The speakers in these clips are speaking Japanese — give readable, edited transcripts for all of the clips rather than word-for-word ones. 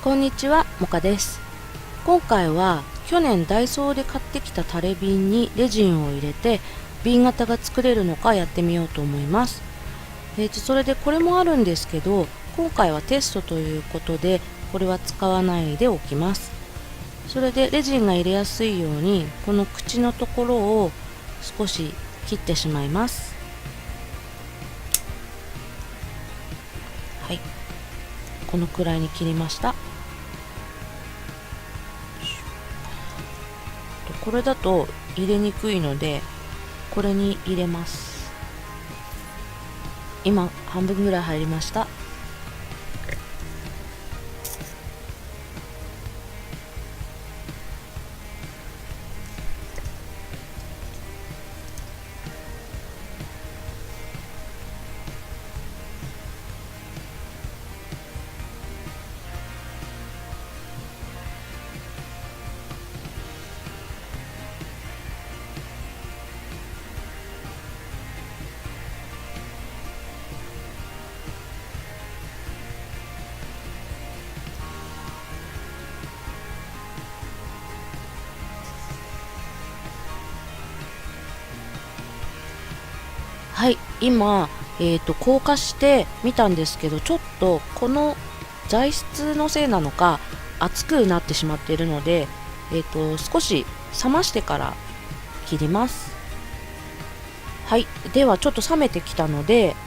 こんにちは、もかです。今回は去年ダイソーで買ってきたタレ瓶にレジンを入れて瓶型が作れるのかやってみようと思います。それでこれもあるんですけど、今回はテストということでこれは使わないでおきます。それでレジンが入れやすいようにこの口のところを少し切ってしまいます。はい、このくらいに切りました。これだと入れにくいのでこれに入れます。今半分ぐらい入りました。はい、今、硬化してみたんですけど、ちょっとこの材質のせいなのか熱くなってしまっているので、少し冷ましてから切ります。はい、ではちょっと冷めてきたので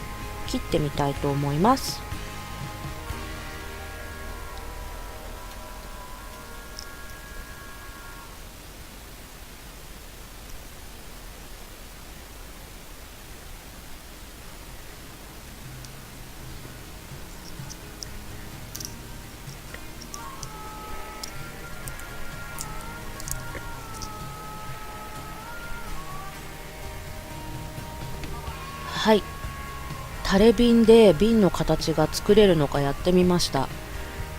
切ってみたいと思います。はい、タレ瓶で瓶の形が作れるのかやってみました。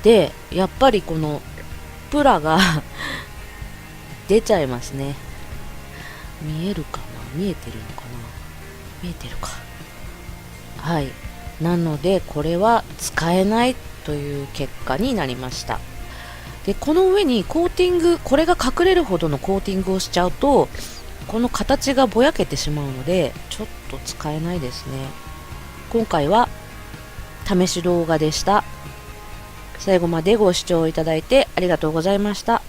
で、やっぱりこのプラが出ちゃいますね。見えるかな、見えてるのかな、見えてるか。はい、なのでこれは使えないという結果になりました。で、この上にコーティング、これが隠れるほどのコーティングをしちゃうとこの形がぼやけてしまうのでちょっと使えないですね。今回は試し動画でした。最後までご視聴いただいてありがとうございました。